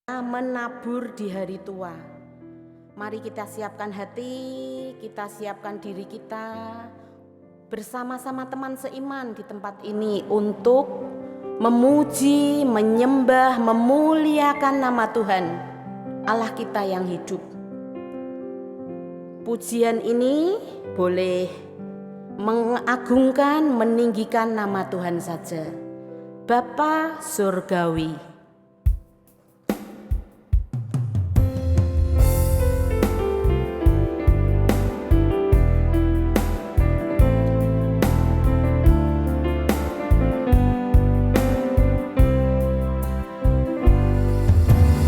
menabur di hari tua. Mari kita siapkan hati, kita siapkan diri kita bersama-sama teman seiman di tempat ini untuk memuji, menyembah, memuliakan nama Tuhan Allah kita yang hidup. Pujian ini boleh mengagungkan, meninggikan nama Tuhan saja. Bapa Surgawi.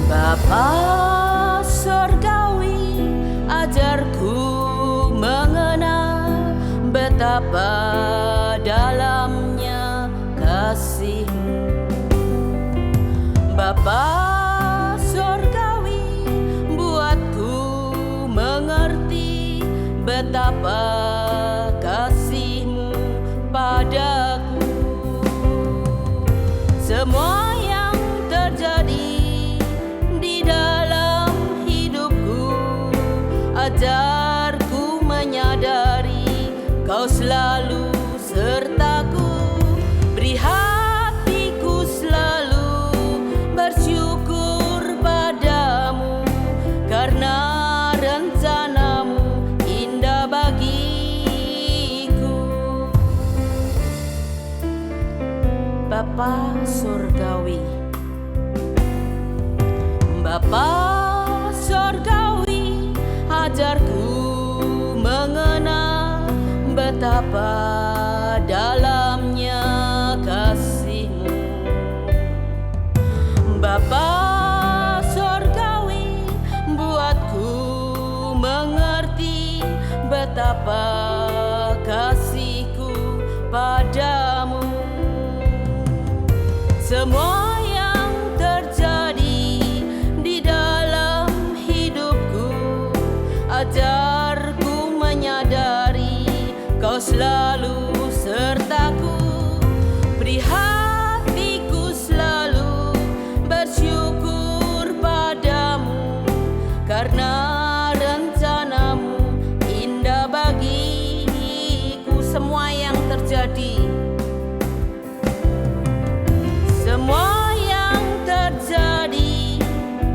Bapa Surgawi, ajarku mengenal betapa dalamnya kasih-Mu. Bapa Surgawi, buatku mengerti betapa kasih-Mu padaku. Semua yang terjadi di dalam hidupku, ajarku menyadari Kau selalu sertaku. Beri hatiku selalu bersyukur padamu, karena rencanamu indah bagiku. Bapa Surgawi, Bapa Surgawi, ajarku mengenal betapa dalamnya kasih-Mu. Bapa Surgawi, buatku mengerti betapa kasih-Ku padamu. Semua yang terjadi di dalam hidupku, ajarku menyadari Kau selalu sertaku. Beri hatiku selalu bersyukur padamu, karena rencanamu indah bagiku. Semua yang terjadi, semua yang terjadi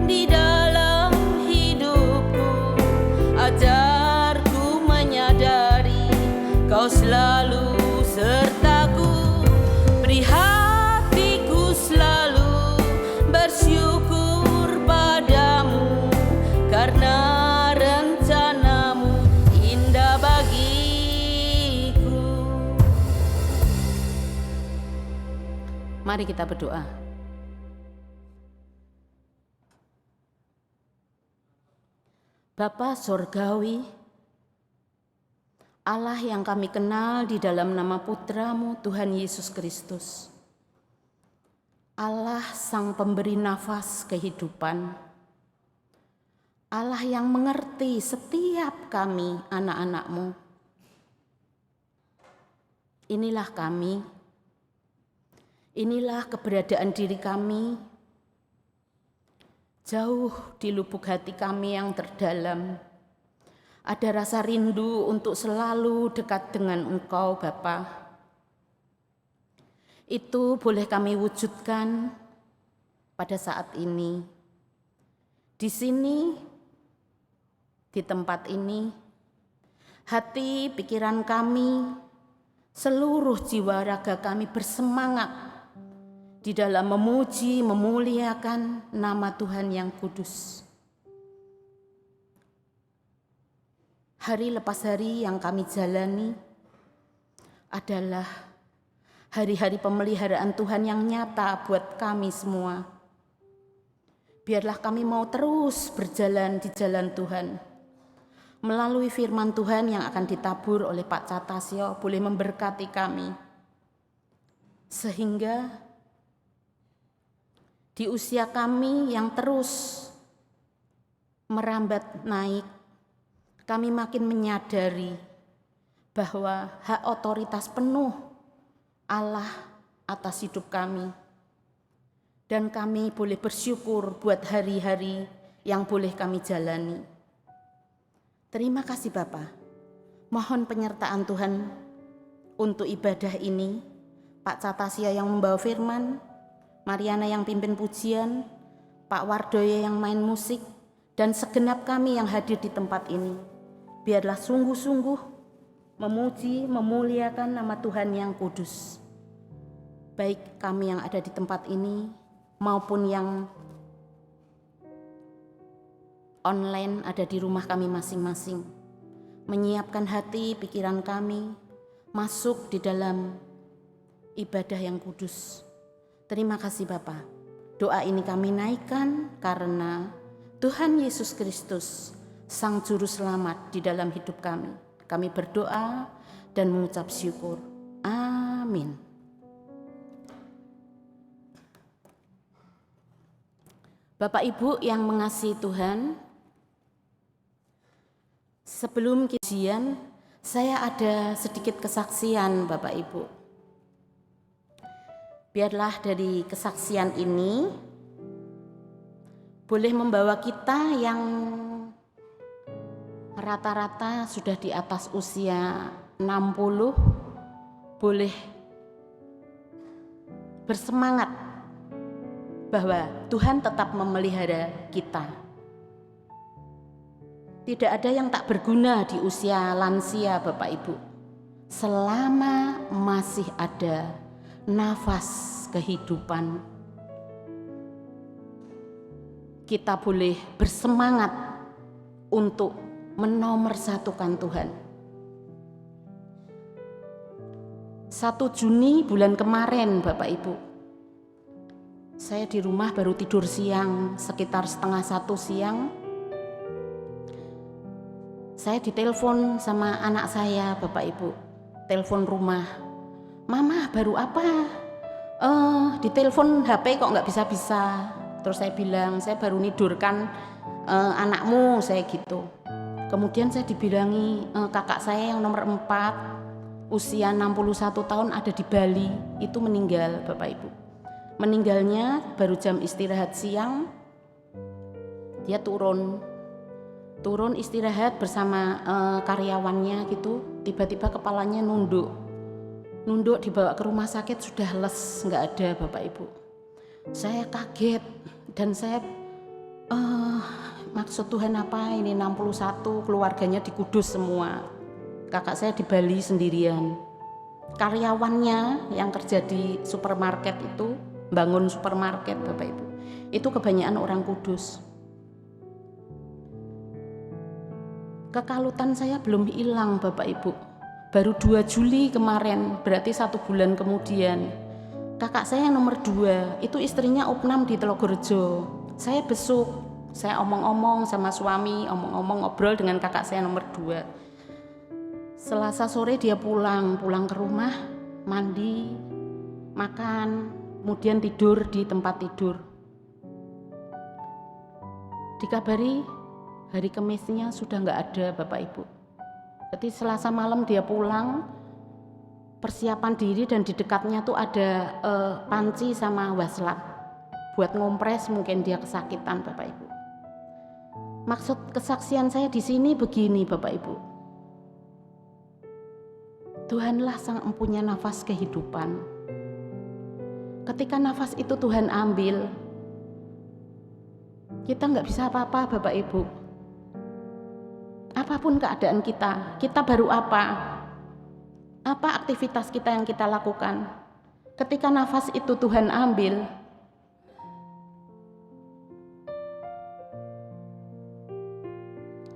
di dalam hidupku, ajarku menyadari Kau selalu sertaku. Beri hatiku selalu bersyukur padamu, karena rencanamu indah bagiku. Mari kita berdoa. Bapa Surgawi, Allah yang kami kenal di dalam nama Putra-Mu Tuhan Yesus Kristus, Allah Sang Pemberi nafas kehidupan, Allah yang mengerti setiap kami anak-anak-Mu. Inilah kami, inilah keberadaan diri kami, jauh di lubuk hati kami yang terdalam. Ada rasa rindu untuk selalu dekat dengan Engkau, Bapa. Itu boleh kami wujudkan pada saat ini. Di sini, di tempat ini, hati, pikiran kami, seluruh jiwa raga kami bersemangat di dalam memuji, memuliakan nama Tuhan yang kudus. Hari lepas hari yang kami jalani adalah hari-hari pemeliharaan Tuhan yang nyata buat kami semua. Biarlah kami mau terus berjalan di jalan Tuhan, melalui firman Tuhan yang akan ditabur oleh Pak Catasio boleh memberkati kami, sehingga di usia kami yang terus merambat naik, kami makin menyadari bahwa hak otoritas penuh Allah atas hidup kami Dan kami boleh bersyukur buat hari-hari yang boleh kami jalani. Terima kasih Bapa. Mohon penyertaan Tuhan untuk ibadah ini. Pak Catasia yang membawa firman, Mariana yang pimpin pujian, Pak Wardoyo yang main musik, dan segenap kami yang hadir di tempat ini. Biarlah sungguh-sungguh memuji, memuliakan nama Tuhan yang kudus. Baik kami yang ada di tempat ini maupun yang online ada di rumah kami masing-masing. Menyiapkan hati, pikiran kami masuk di dalam ibadah yang kudus. Terima kasih Bapa. Doa ini kami naikkan karena Tuhan Yesus Kristus, Sang Juru Selamat di dalam hidup kami. Kami berdoa dan mengucap syukur. Amin. Bapak Ibu yang mengasihi Tuhan, sebelum kajian saya ada sedikit kesaksian Bapak Ibu. Biarlah dari kesaksian ini boleh membawa kita yang rata-rata sudah di atas usia 60 boleh bersemangat bahwa Tuhan tetap memelihara kita. Tidak ada yang tak berguna di usia lansia Bapak Ibu. Selama masih ada nafas kehidupan, kita boleh bersemangat untuk menomorsatukan Tuhan. 1 Juni bulan kemarin Bapak Ibu, saya di rumah baru tidur siang, sekitar 12:30 siang. Saya ditelepon sama anak saya Bapak Ibu, telepon rumah. Mama baru apa? Ditelepon HP kok nggak bisa-bisa. Terus saya bilang, saya baru nidurkan anakmu, saya gitu. Kemudian saya dibilangi kakak saya yang nomor 4, usia 61 tahun ada di Bali, itu meninggal Bapak Ibu. Meninggalnya baru jam istirahat siang, dia turun istirahat bersama karyawannya gitu, tiba-tiba kepalanya nunduk dibawa ke rumah sakit, sudah les, nggak ada Bapak Ibu. Saya kaget dan saya maksud Tuhan apa ini, 61 keluarganya di Kudus semua, kakak saya di Bali sendirian. Karyawannya yang kerja di supermarket itu, bangun supermarket Bapak Ibu, itu kebanyakan orang Kudus. Kekalutan saya belum hilang Bapak Ibu. Baru 2 Juli kemarin, berarti 1 bulan kemudian, kakak saya yang nomor 2, itu istrinya opnam di Telogorejo. Saya besuk, saya omong-omong sama suami, ngobrol dengan kakak saya nomor 2. Selasa sore dia pulang ke rumah, mandi, makan, kemudian tidur di tempat tidur. Dikabari hari Kemisnya sudah nggak ada Bapak Ibu. Jadi Selasa malam dia pulang, persiapan diri, dan di dekatnya tuh ada panci sama waslap buat ngompres, mungkin dia kesakitan Bapak Ibu. Maksud kesaksian saya di sini begini Bapak Ibu. Tuhanlah Sang Empunya nafas kehidupan. Ketika nafas itu Tuhan ambil, kita nggak bisa apa-apa Bapak Ibu. Apapun keadaan kita baru apa aktivitas kita yang kita lakukan. Ketika nafas itu Tuhan ambil,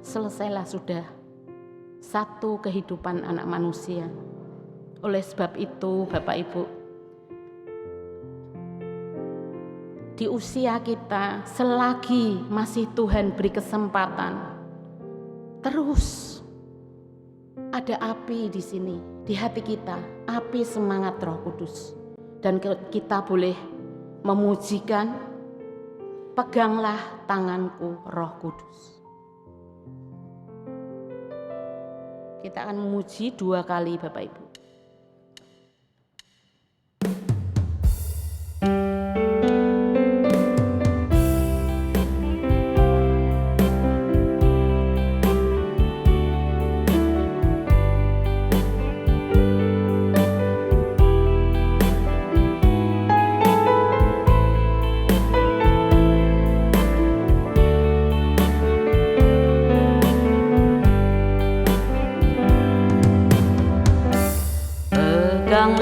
selesailah sudah satu kehidupan anak manusia. Oleh sebab itu Bapak Ibu, di usia kita, selagi masih Tuhan beri kesempatan, terus ada api di sini, di hati kita, api semangat Roh Kudus. Dan kita boleh memujikan, peganglah tanganku Roh Kudus. Kita akan memuji 2 kali Bapak Ibu.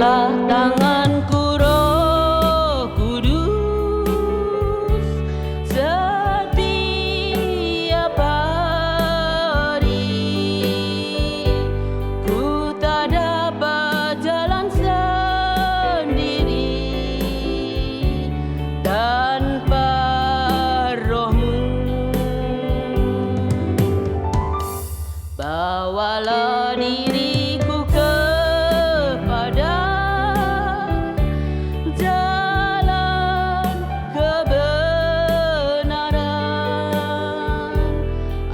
Peganglah tanganku Roh Kudus setiap hari. Ku tak dapat jalan sendiri tanpa Roh-Mu. Bawalah diriku kepada jalan kebenaran,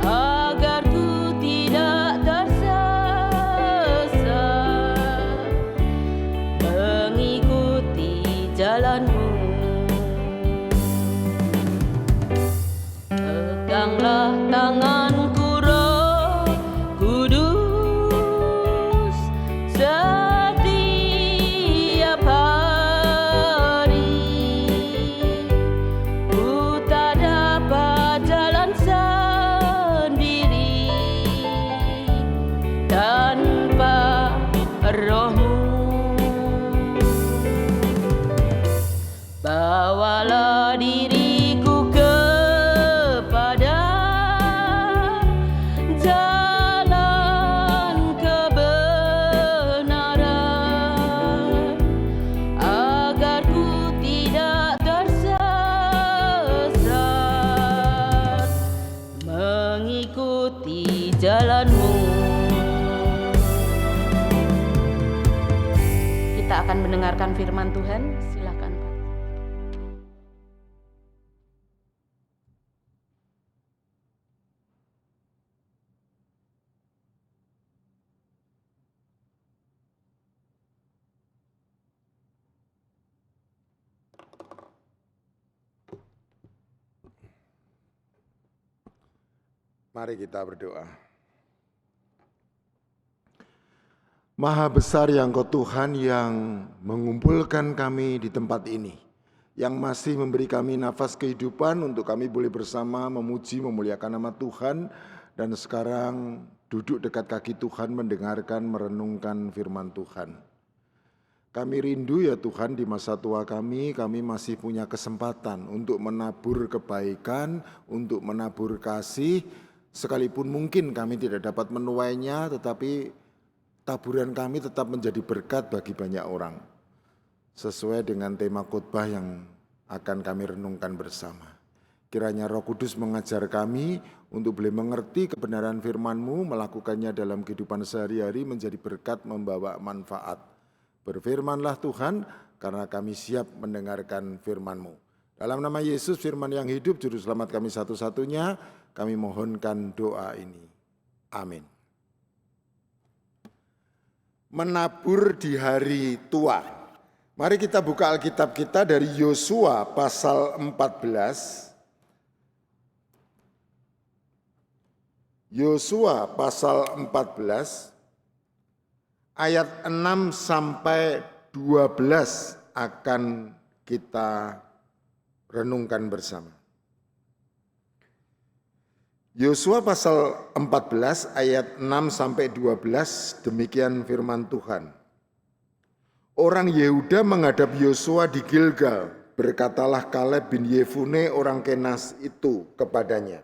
agar ku tidak tersesat mengikuti jalan-Mu. Peganglah tanganku Roh Kudus setiap hari. Ku tak dapat jalan sendiri tanpa Roh-Mu. Bawalah diriku kepada jalan kebenaran, agar ku tidak tersesat mengikuti jalan-Mu. Kita akan mendengarkan firman Tuhan. Silakan Pak. Mari kita berdoa. Maha besar yang Engkau Tuhan yang mengumpulkan kami di tempat ini, yang masih memberi kami nafas kehidupan untuk kami boleh bersama memuji memuliakan nama Tuhan, dan sekarang duduk dekat kaki Tuhan mendengarkan merenungkan firman Tuhan. Kami rindu ya Tuhan, di masa tua kami masih punya kesempatan untuk menabur kebaikan, untuk menabur kasih, sekalipun mungkin kami tidak dapat menuainya, tetapi taburan kami tetap menjadi berkat bagi banyak orang. Sesuai dengan tema khotbah yang akan kami renungkan bersama. Kiranya Roh Kudus mengajar kami untuk boleh mengerti kebenaran firman-Mu, melakukannya dalam kehidupan sehari-hari menjadi berkat, membawa manfaat. Berfirmanlah Tuhan, karena kami siap mendengarkan firman-Mu. Dalam nama Yesus, firman yang hidup, juru selamat kami satu-satunya, kami mohonkan doa ini. Amin. Menabur di hari tua. Mari kita buka Alkitab kita dari Yosua pasal 14. Yosua pasal 14 ayat 6 sampai 12 akan kita renungkan bersama. Yosua pasal 14 ayat 6 sampai 12, demikian firman Tuhan. Orang Yehuda menghadap Yosua di Gilgal, berkatalah Kaleb bin Yefune orang Kenas itu kepadanya,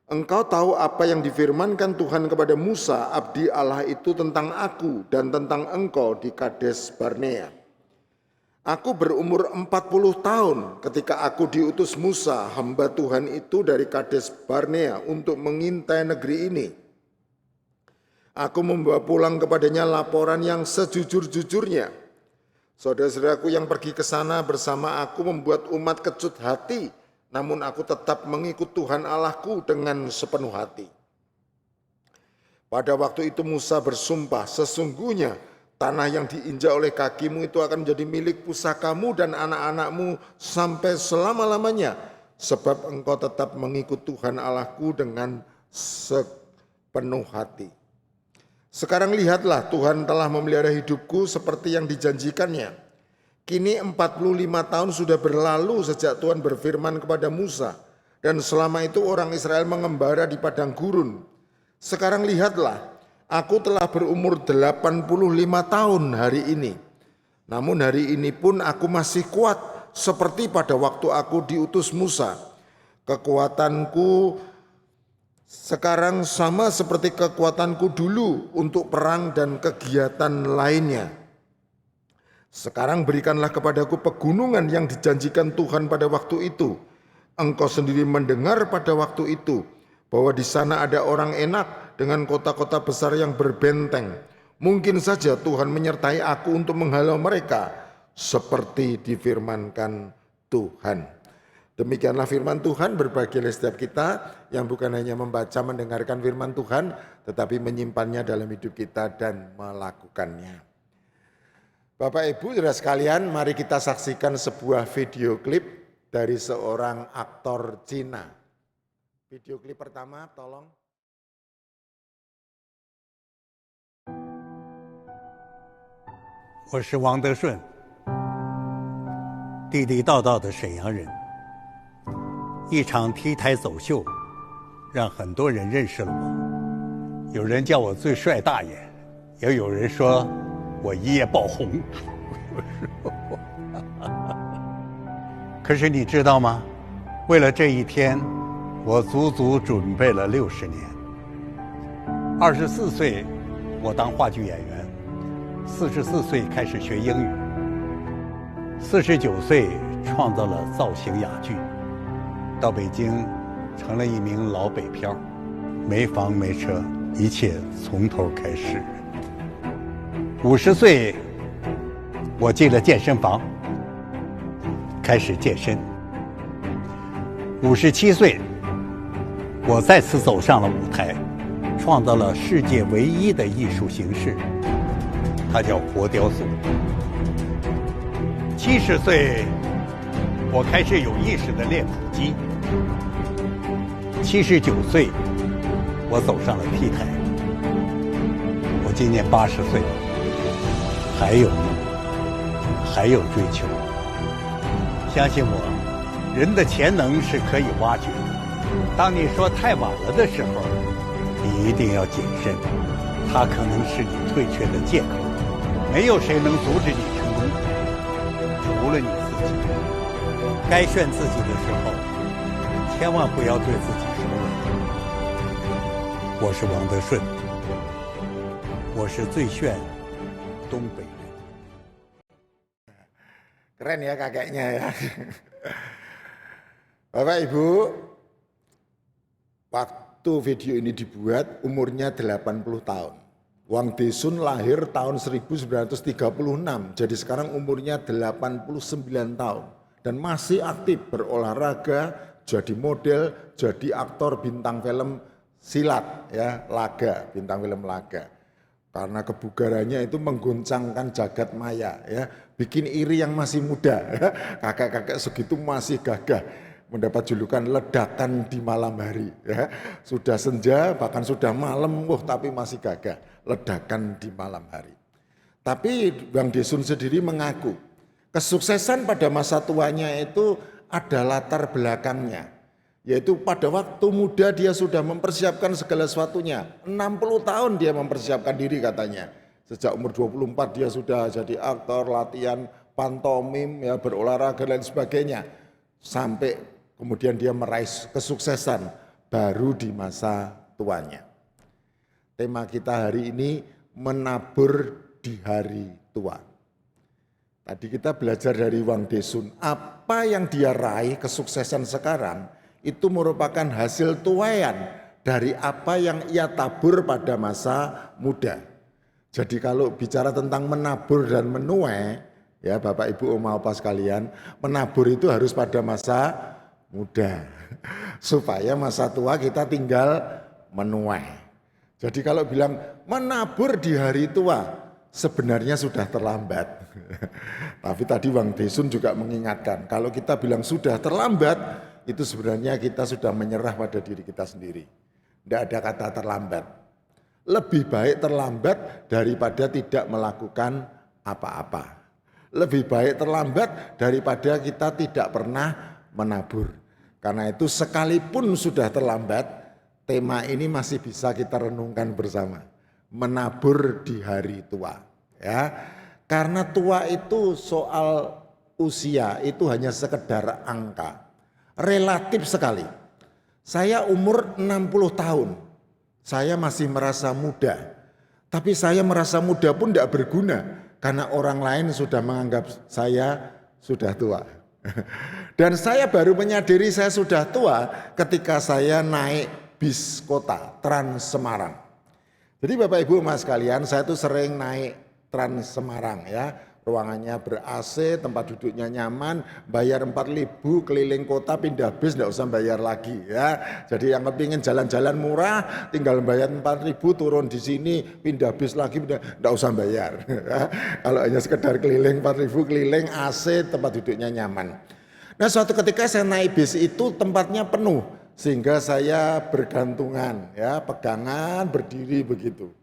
engkau tahu apa yang difirmankan Tuhan kepada Musa, abdi Allah itu tentang aku dan tentang engkau di Kades Barnea. Aku berumur 40 tahun ketika aku diutus Musa, hamba Tuhan itu dari Kades Barnea untuk mengintai negeri ini. Aku membawa pulang kepadanya laporan yang sejujur-jujurnya. Saudara-saudaraku yang pergi ke sana bersama aku membuat umat kecut hati, namun aku tetap mengikut Tuhan Allahku dengan sepenuh hati. Pada waktu itu Musa bersumpah, sesungguhnya tanah yang diinjak oleh kakimu itu akan menjadi milik pusakamu dan anak-anakmu sampai selama-lamanya, sebab engkau tetap mengikut Tuhan Allahku dengan sepenuh hati. Sekarang lihatlah, Tuhan telah memelihara hidupku seperti yang dijanjikannya. Kini 45 tahun sudah berlalu sejak Tuhan berfirman kepada Musa, dan selama itu orang Israel mengembara di padang gurun. Sekarang lihatlah, aku telah berumur 85 tahun hari ini. Namun hari ini pun aku masih kuat seperti pada waktu aku diutus Musa. Kekuatanku sekarang sama seperti kekuatanku dulu untuk perang dan kegiatan lainnya. Sekarang berikanlah kepadaku pegunungan yang dijanjikan Tuhan pada waktu itu. Engkau sendiri mendengar pada waktu itu bahwa di sana ada orang enak dengan kota-kota besar yang berbenteng. Mungkin saja Tuhan menyertai aku untuk menghalau mereka seperti difirmankan Tuhan. Demikianlah firman Tuhan. Berbahagialah setiap kita yang bukan hanya membaca mendengarkan firman Tuhan, tetapi menyimpannya dalam hidup kita dan melakukannya. Bapak Ibu saudara sekalian, mari kita saksikan sebuah video klip dari seorang aktor Cina. Video klip pertama, tolong. 我是王德顺，地地道道的沈阳人。一场 T 台走秀，让很多人认识了我。有人叫我最帅大爷，也有人说我一夜爆红。可是你知道吗？为了这一天，我足足准备了60年。24岁，我当话剧演员；44岁开始学英语；49岁创造了造型哑剧，到北京成了一名老北漂，没房没车，一切从头开始。50岁，我进了健身房，开始健身。57岁，我再次走上了舞台，创造了世界唯一的艺术形式，它叫活雕塑。70岁，我开始有意识地练腹肌。79岁，我走上了 T 台。我今年80岁了，还有梦，还有追求。相信我，人的潜能是可以挖掘的。当你说太晚了的时候，你一定要谨慎，它可能是你退却的借口。没有谁能阻止你成功，除了你自己。该炫自己的时候，千万不要对自己说了。我是王德顺，我是最炫东北人。 Keren ya kakeknya ya. Bapak Ibu, waktu video ini dibuat umurnya 80 tahun. Wang Desun lahir tahun 1936, jadi sekarang umurnya 89 tahun. Dan masih aktif berolahraga, jadi model, jadi aktor bintang film silat, ya, laga, bintang film laga. Karena kebugarannya itu mengguncangkan jagat maya, ya, bikin iri yang masih muda, ya. Kakek-kakek segitu masih gagah, mendapat julukan ledakan di malam hari, ya. Sudah senja bahkan sudah malam, tapi masih gagah, ledakan di malam hari. Tapi Bang Desun sendiri mengaku kesuksesan pada masa tuanya itu ada latar belakangnya. Yaitu pada waktu muda dia sudah mempersiapkan segala sesuatunya. 60 tahun dia mempersiapkan diri katanya. Sejak umur 24 dia sudah jadi aktor, latihan pantomim, ya, berolahraga dan sebagainya. Sampai kemudian dia meraih kesuksesan baru di masa tuanya. Tema kita hari ini menabur di hari tua. Tadi kita belajar dari Wang Desun, apa yang dia raih kesuksesan sekarang itu merupakan hasil tuaian dari apa yang ia tabur pada masa muda. Jadi kalau bicara tentang menabur dan menuai, ya Bapak Ibu Oma Opa sekalian, menabur itu harus pada masa muda. Supaya masa tua kita tinggal menuai. Jadi kalau bilang menabur di hari tua, sebenarnya sudah terlambat. Tapi tadi Wang Desun juga mengingatkan, kalau kita bilang sudah terlambat, itu sebenarnya kita sudah menyerah pada diri kita sendiri. Tidak ada kata terlambat. Lebih baik terlambat daripada tidak melakukan apa-apa. Lebih baik terlambat daripada kita tidak pernah menabur. Karena itu sekalipun sudah terlambat, tema ini masih bisa kita renungkan bersama. Menabur di hari tua. Ya, Karena tua itu soal usia itu hanya sekedar angka. Relatif sekali. Saya umur 60 tahun. Saya masih merasa muda. Tapi saya merasa muda pun tidak berguna. Karena orang lain sudah menganggap saya sudah tua. Dan saya baru menyadari saya sudah tua ketika saya naik bis kota Trans Semarang. Jadi Bapak Ibu Mas sekalian, saya tuh sering naik Trans Semarang ya. Ruangannya ber-AC, tempat duduknya nyaman, bayar 4.000 keliling kota, pindah bis enggak usah bayar lagi ya. Jadi yang kepingin jalan-jalan murah tinggal bayar 4.000 turun di sini, pindah bis lagi enggak usah bayar. Ya. Kalau hanya sekedar keliling 4.000 keliling AC, tempat duduknya nyaman. Nah suatu ketika saya naik bis itu tempatnya penuh sehingga saya bergantungan ya, pegangan berdiri begitu.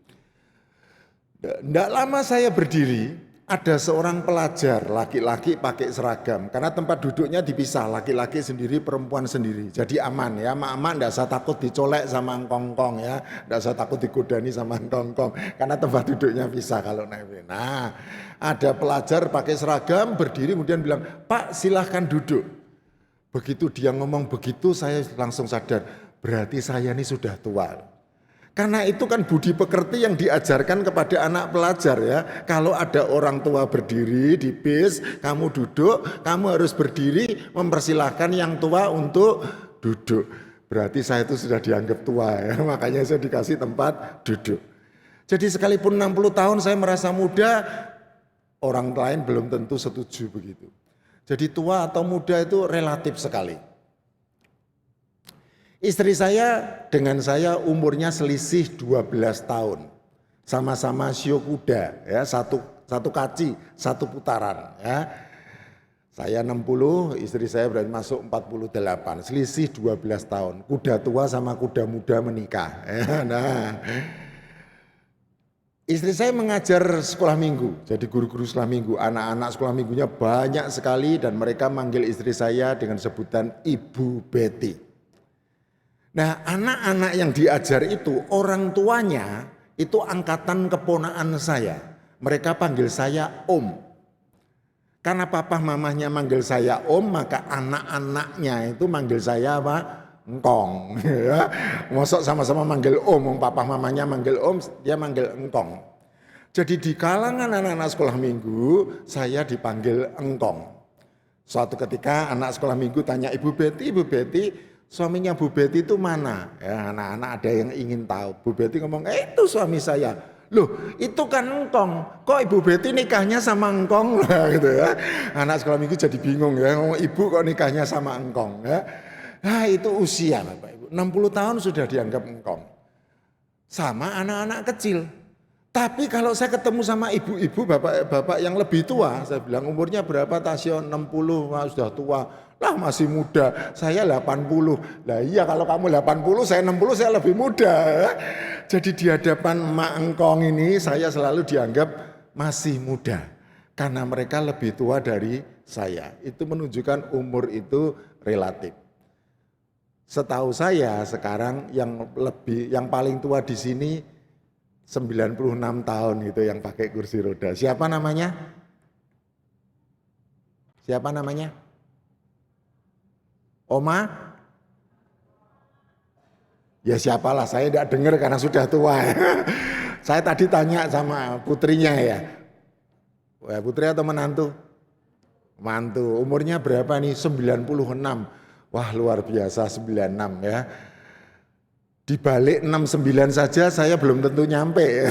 Tidak lama saya berdiri, ada seorang pelajar laki-laki pakai seragam karena tempat duduknya dipisah, laki-laki sendiri, perempuan sendiri. Jadi aman ya, mak-mak enggak usah takut dicolek sama engkong-kong ya, enggak usah takut digodani sama engkong-kong karena tempat duduknya pisah kalau naik. Nah, ada pelajar pakai seragam berdiri kemudian bilang, "Pak, silahkan duduk." Begitu dia ngomong begitu saya langsung sadar, berarti saya ini sudah tua. Karena itu kan budi pekerti yang diajarkan kepada anak pelajar ya. Kalau ada orang tua berdiri di bis, kamu duduk, kamu harus berdiri mempersilahkan yang tua untuk duduk. Berarti saya itu sudah dianggap tua ya, makanya saya dikasih tempat duduk. Jadi sekalipun 60 tahun saya merasa muda, orang lain belum tentu setuju begitu. Jadi tua atau muda itu relatif sekali. Istri saya dengan saya umurnya selisih 12 tahun. Sama-sama shio kuda ya, satu kaci, satu putaran ya. Saya 60, istri saya berarti masuk 48, selisih 12 tahun. Kuda tua sama kuda muda menikah. Ya. Nah, istri saya mengajar sekolah minggu, jadi guru-guru sekolah minggu. Anak-anak sekolah minggunya banyak sekali dan mereka manggil istri saya dengan sebutan Ibu Betty. Nah anak-anak yang diajar itu orang tuanya itu angkatan keponakan saya. Mereka panggil saya Om. Karena papa mamahnya manggil saya Om, maka anak-anaknya itu manggil saya apa? Engkong. Ya. Mosok sama-sama manggil Om, papa mamanya manggil Om, dia manggil Engkong. Jadi di kalangan anak-anak sekolah minggu saya dipanggil Engkong. Suatu ketika anak sekolah minggu tanya Ibu Betty, suaminya Bu Betty itu mana? Ya, anak-anak ada yang ingin tahu. Bu Betty ngomong, itu suami saya. Loh, itu kan engkong. Kok Ibu Betty nikahnya sama engkong? Gitu ya. Anak sekolah minggu jadi bingung ya. Ngomong, ibu kok nikahnya sama engkong? Ya. Nah, itu usia Bapak Ibu. 60 tahun sudah dianggap engkong. Sama anak-anak kecil. Tapi kalau saya ketemu sama ibu-ibu, bapak-bapak yang lebih tua, saya bilang umurnya berapa Tasyo? 60, wah, sudah tua. Lah masih muda, saya 80. Lah iya kalau kamu 80, saya 60, saya lebih muda. Jadi di hadapan emak engkong ini saya selalu dianggap masih muda. Karena mereka lebih tua dari saya. Itu menunjukkan umur itu relatif. Setahu saya sekarang yang paling tua di sini 96 tahun gitu yang pakai kursi roda. Siapa namanya? Siapa namanya? Oma? Ya siapalah, saya tidak dengar karena sudah tua. Saya tadi tanya sama putrinya ya. Putri atau menantu? Mantu. Umurnya berapa nih? 96. Wah luar biasa 96 ya. Di balik 69 saja saya belum tentu nyampe.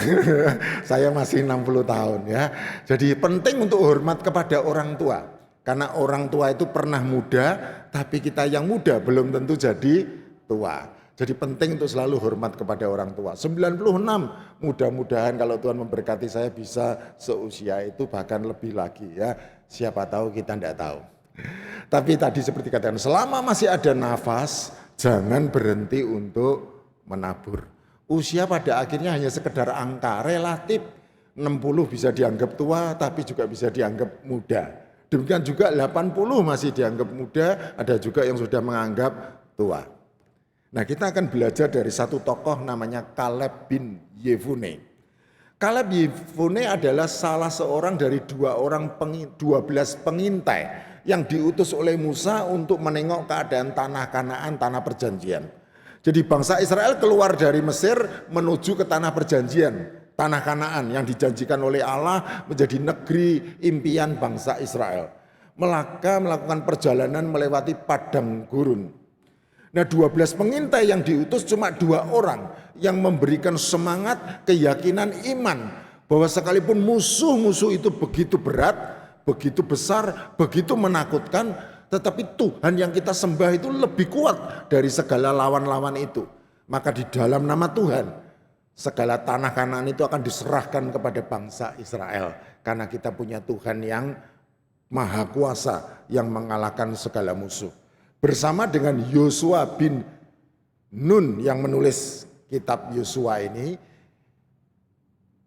Saya masih 60 tahun ya. Jadi penting untuk hormat kepada orang tua. Karena orang tua itu pernah muda, tapi kita yang muda belum tentu jadi tua. Jadi penting untuk selalu hormat kepada orang tua. 96, mudah-mudahan kalau Tuhan memberkati saya bisa seusia itu bahkan lebih lagi ya. Siapa tahu kita tidak tahu. Tapi tadi seperti katakan, selama masih ada nafas, jangan berhenti untuk menabur. Usia pada akhirnya hanya sekedar angka relatif. 60 bisa dianggap tua tapi juga bisa dianggap muda. Demikian juga 80 masih dianggap muda, ada juga yang sudah menganggap tua. Nah kita akan belajar dari satu tokoh namanya Kaleb bin Yefune. Kaleb Yefune adalah salah seorang dari 12 pengintai yang diutus oleh Musa untuk menengok keadaan tanah Kanaan, tanah perjanjian. Jadi bangsa Israel keluar dari Mesir menuju ke tanah perjanjian, tanah Kanaan yang dijanjikan oleh Allah menjadi negeri impian bangsa Israel. Maka melakukan perjalanan melewati padang gurun. Nah 12 pengintai yang diutus cuma 2 orang yang memberikan semangat, keyakinan, iman bahwa sekalipun musuh-musuh itu begitu berat, begitu besar, begitu menakutkan, tetapi Tuhan yang kita sembah itu lebih kuat dari segala lawan-lawan itu. Maka di dalam nama Tuhan, segala tanah Kanaan itu akan diserahkan kepada bangsa Israel. Karena kita punya Tuhan yang Maha Kuasa yang mengalahkan segala musuh. Bersama dengan Yosua bin Nun yang menulis kitab Yosua ini,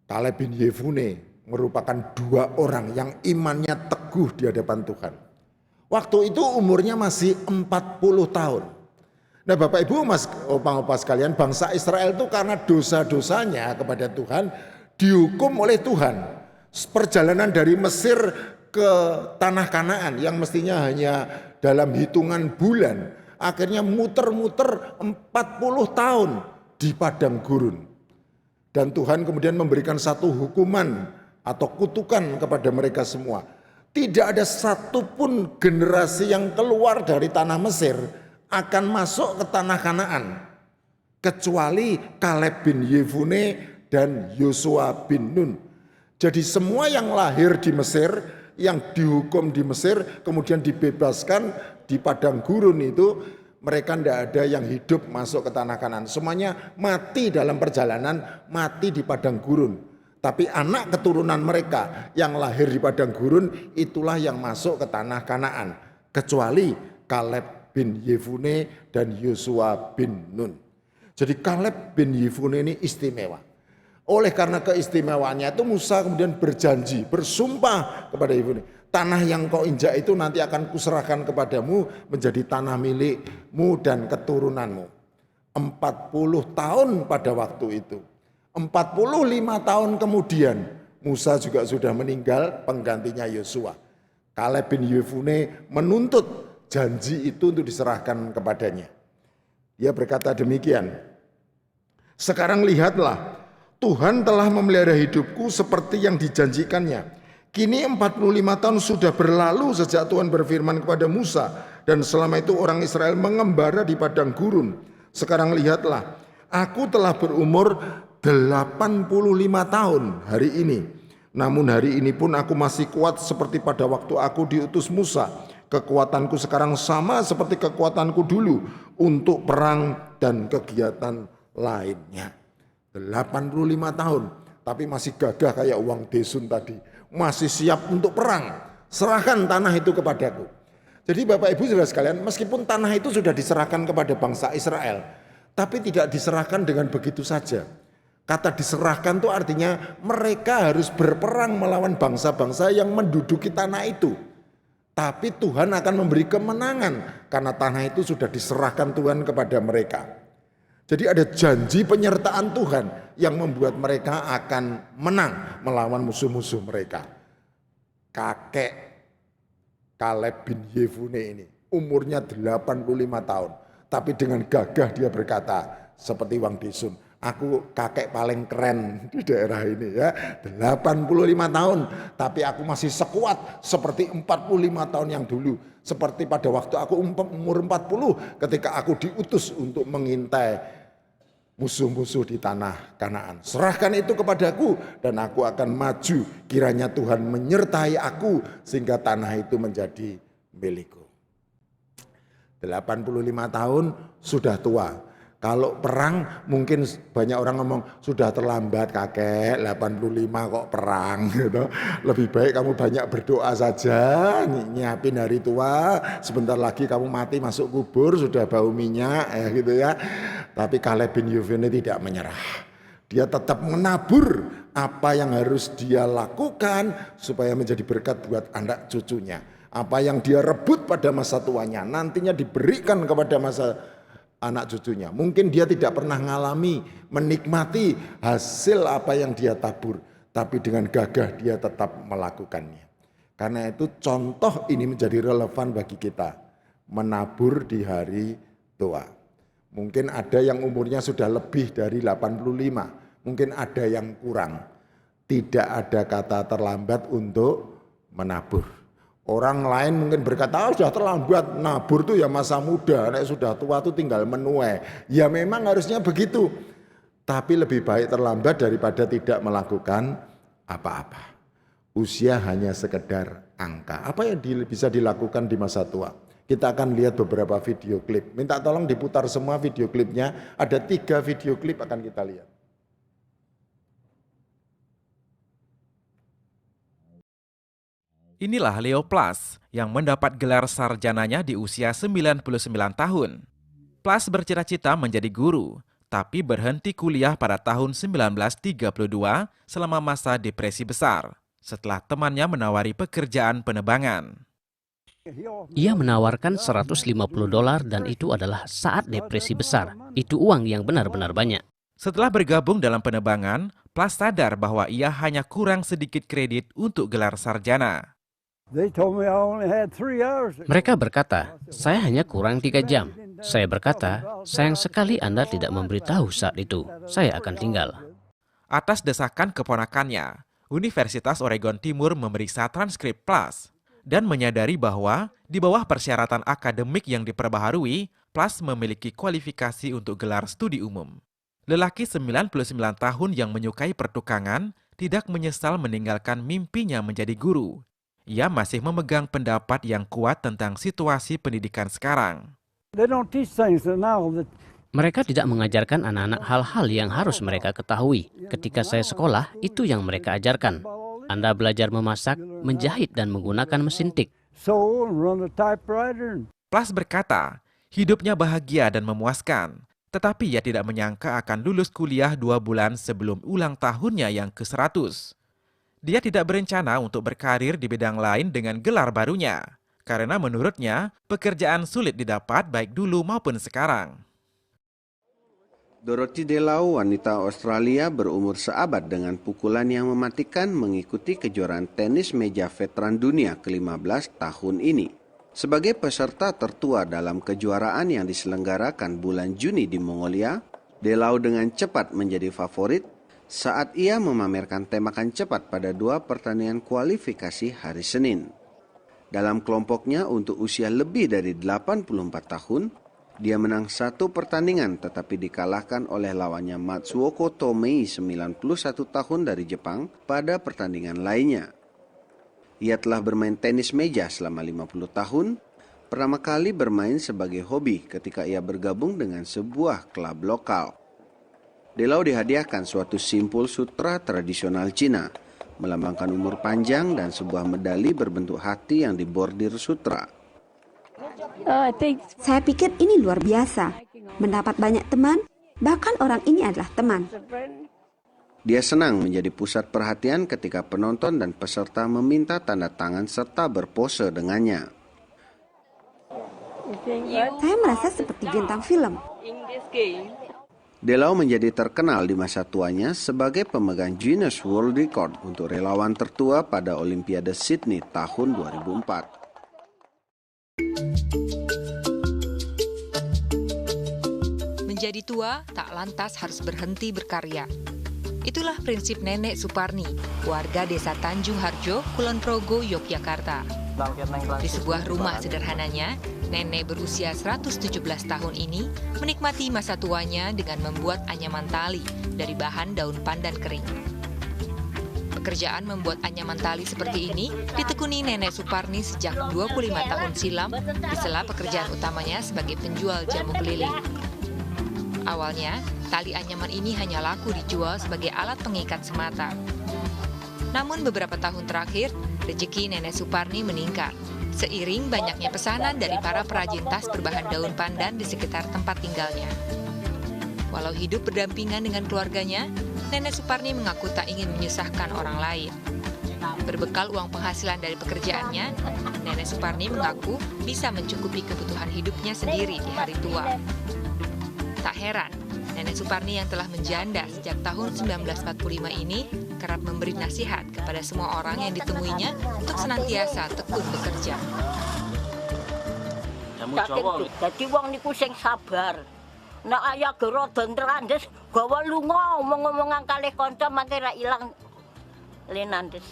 Kaleb bin Yefune merupakan 2 orang yang imannya teguh di hadapan Tuhan. Waktu itu umurnya masih 40 tahun. Nah Bapak Ibu, Mas, Opa-opa sekalian, bangsa Israel itu karena dosa-dosanya kepada Tuhan dihukum oleh Tuhan. Perjalanan dari Mesir ke tanah Kanaan yang mestinya hanya dalam hitungan bulan, akhirnya muter-muter 40 tahun di padang gurun. Dan Tuhan kemudian memberikan satu hukuman atau kutukan kepada mereka semua. Tidak ada satupun generasi yang keluar dari tanah Mesir akan masuk ke tanah Kanaan kecuali Kaleb bin Yefune dan Yosua bin Nun. Jadi semua yang lahir di Mesir, yang dihukum di Mesir, kemudian dibebaskan di padang gurun itu, mereka tidak ada yang hidup masuk ke tanah Kanaan. Semuanya mati dalam perjalanan, mati di padang gurun. Tapi anak keturunan mereka yang lahir di padang gurun itulah yang masuk ke tanah Kanaan. Kecuali Kaleb bin Yefune dan Yosua bin Nun. Jadi Kaleb bin Yefune ini istimewa. Oleh karena keistimewaannya itu Musa kemudian berjanji, bersumpah kepada Yefune. Tanah yang kau injak itu nanti akan kuserahkan kepadamu menjadi tanah milikmu dan keturunanmu. 40 tahun pada waktu itu. 45 tahun kemudian Musa juga sudah meninggal, penggantinya Yosua. Kaleb bin Yefune menuntut janji itu untuk diserahkan kepadanya. Dia berkata demikian, sekarang lihatlah, Tuhan telah memelihara hidupku seperti yang dijanjikannya. Kini 45 tahun sudah berlalu sejak Tuhan berfirman kepada Musa, dan selama itu orang Israel mengembara di padang gurun. Sekarang lihatlah, aku telah berumur 85 tahun hari ini. Namun hari ini pun aku masih kuat seperti pada waktu aku diutus Musa. Kekuatanku sekarang sama seperti kekuatanku dulu untuk perang dan kegiatan lainnya. 85 tahun, tapi masih gagah kayak uang desun tadi. Masih siap untuk perang. Serahkan tanah itu kepadaku. Jadi Bapak Ibu Saudara sekalian, meskipun tanah itu sudah diserahkan kepada bangsa Israel, tapi tidak diserahkan dengan begitu saja. Kata diserahkan itu artinya mereka harus berperang melawan bangsa-bangsa yang menduduki tanah itu. Tapi Tuhan akan memberi kemenangan karena tanah itu sudah diserahkan Tuhan kepada mereka. Jadi ada janji penyertaan Tuhan yang membuat mereka akan menang melawan musuh-musuh mereka. Kakek Kaleb bin Yefune ini umurnya 85 tahun. Tapi dengan gagah dia berkata seperti Wang Desun, aku kakek paling keren di daerah ini ya. 85 tahun, tapi aku masih sekuat seperti 45 tahun yang dulu. Seperti pada waktu aku umur 40 ketika aku diutus untuk mengintai musuh-musuh di tanah Kanaan. Serahkan itu kepadaku dan aku akan maju. Kiranya Tuhan menyertai aku sehingga tanah itu menjadi milikku. 85 tahun sudah tua. Kalau perang mungkin banyak orang ngomong sudah terlambat kakek, 85 kok perang gitu. Lebih baik kamu banyak berdoa saja, nyiapin hari tua, sebentar lagi kamu mati masuk kubur sudah bau minyak ya gitu ya. Tapi Kaleb bin Yefune tidak menyerah. Dia tetap menabur apa yang harus dia lakukan supaya menjadi berkat buat anak cucunya. Apa yang dia rebut pada masa tuanya nantinya diberikan kepada masa anak cucunya. Mungkin dia tidak pernah menikmati hasil apa yang dia tabur, tapi dengan gagah dia tetap melakukannya. Karena itu contoh ini menjadi relevan bagi kita, menabur di hari tua. Mungkin ada yang umurnya sudah lebih dari 85, mungkin ada yang kurang. Tidak ada kata terlambat untuk menabur. Orang lain mungkin berkata, sudah terlambat, nabur tuh ya masa muda, nek sudah tua tuh tinggal menuai. Ya memang harusnya begitu. Tapi lebih baik terlambat daripada tidak melakukan apa-apa. Usia hanya sekedar angka. Apa yang bisa dilakukan di masa tua? Kita akan lihat beberapa video klip. Minta tolong diputar semua video klipnya. Ada 3 video klip akan kita lihat. Inilah Leo Plas yang mendapat gelar sarjananya di usia 99 tahun. Plas bercita-cita menjadi guru, tapi berhenti kuliah pada tahun 1932 selama masa depresi besar, setelah temannya menawari pekerjaan penebangan. Ia menawarkan $150 dan itu adalah saat depresi besar. Itu uang yang benar-benar banyak. Setelah bergabung dalam penebangan, Plas sadar bahwa ia hanya kurang sedikit kredit untuk gelar sarjana. Mereka berkata, saya hanya kurang 3 jam. Saya berkata, sayang sekali Anda tidak memberitahu saat itu. Saya akan tinggal. Atas desakan keponakannya, Universitas Oregon Timur memeriksa transkrip Plas dan menyadari bahwa di bawah persyaratan akademik yang diperbaharui, Plas memiliki kualifikasi untuk gelar studi umum. Lelaki 99 tahun yang menyukai pertukangan tidak menyesal meninggalkan mimpinya menjadi guru. Ia masih memegang pendapat yang kuat tentang situasi pendidikan sekarang. Mereka tidak mengajarkan anak-anak hal-hal yang harus mereka ketahui. Ketika saya sekolah, itu yang mereka ajarkan. Anda belajar memasak, menjahit, dan menggunakan mesin tik. Plas berkata, hidupnya bahagia dan memuaskan, tetapi ia tidak menyangka akan lulus kuliah 2 bulan sebelum ulang tahunnya yang ke-100. Dia tidak berencana untuk berkarir di bidang lain dengan gelar barunya, karena menurutnya pekerjaan sulit didapat baik dulu maupun sekarang. Dorothy DeLau, wanita Australia berumur seabad dengan pukulan yang mematikan, mengikuti kejuaraan tenis meja veteran dunia ke-15 tahun ini. Sebagai peserta tertua dalam kejuaraan yang diselenggarakan bulan Juni di Mongolia, DeLau dengan cepat menjadi favorit saat ia memamerkan tembakan cepat pada 2 pertandingan kualifikasi hari Senin. Dalam kelompoknya untuk usia lebih dari 84 tahun, dia menang 1 pertandingan tetapi dikalahkan oleh lawannya Matsuoko Tomei 91 tahun dari Jepang pada pertandingan lainnya. Ia telah bermain tenis meja selama 50 tahun, pertama kali bermain sebagai hobi ketika ia bergabung dengan sebuah klub lokal. DeLau dihadiahkan suatu simpul sutra tradisional Cina, melambangkan umur panjang dan sebuah medali berbentuk hati yang dibordir sutra. Saya pikir ini luar biasa, mendapat banyak teman, bahkan orang ini adalah teman. Dia senang menjadi pusat perhatian ketika penonton dan peserta meminta tanda tangan serta berpose dengannya. Saya merasa seperti bintang film. DeLau menjadi terkenal di masa tuanya sebagai pemegang Guinness World Record untuk relawan tertua pada Olimpiade Sydney tahun 2004. Menjadi tua tak lantas harus berhenti berkarya. Itulah prinsip Nenek Suparni, warga desa Tanjung Harjo, Kulon Progo, Yogyakarta. Di sebuah rumah sederhananya, nenek berusia 117 tahun ini menikmati masa tuanya dengan membuat anyaman tali dari bahan daun pandan kering. Pekerjaan membuat anyaman tali seperti ini ditekuni Nenek Suparni sejak 25 tahun silam di sela pekerjaan utamanya sebagai penjual jamu keliling. Awalnya, tali anyaman ini hanya laku dijual sebagai alat pengikat semata. Namun beberapa tahun terakhir, rezeki Nenek Suparni meningkat. Seiring banyaknya pesanan dari para perajin tas berbahan daun pandan di sekitar tempat tinggalnya. Walau hidup berdampingan dengan keluarganya, Nenek Suparni mengaku tak ingin menyusahkan orang lain. Berbekal uang penghasilan dari pekerjaannya, Nenek Suparni mengaku bisa mencukupi kebutuhan hidupnya sendiri di hari tua. Tak heran, Nenek Suparni yang telah menjanda sejak tahun 1945 ini kerap memberi nasihat kepada semua orang yang ditemuinya untuk senantiasa tekun bekerja. Jadi wong niku sing sabar. Nek aya rada ntelandes gawa lunga omong-omongan kalih kanca mangke ra ilang lenandes.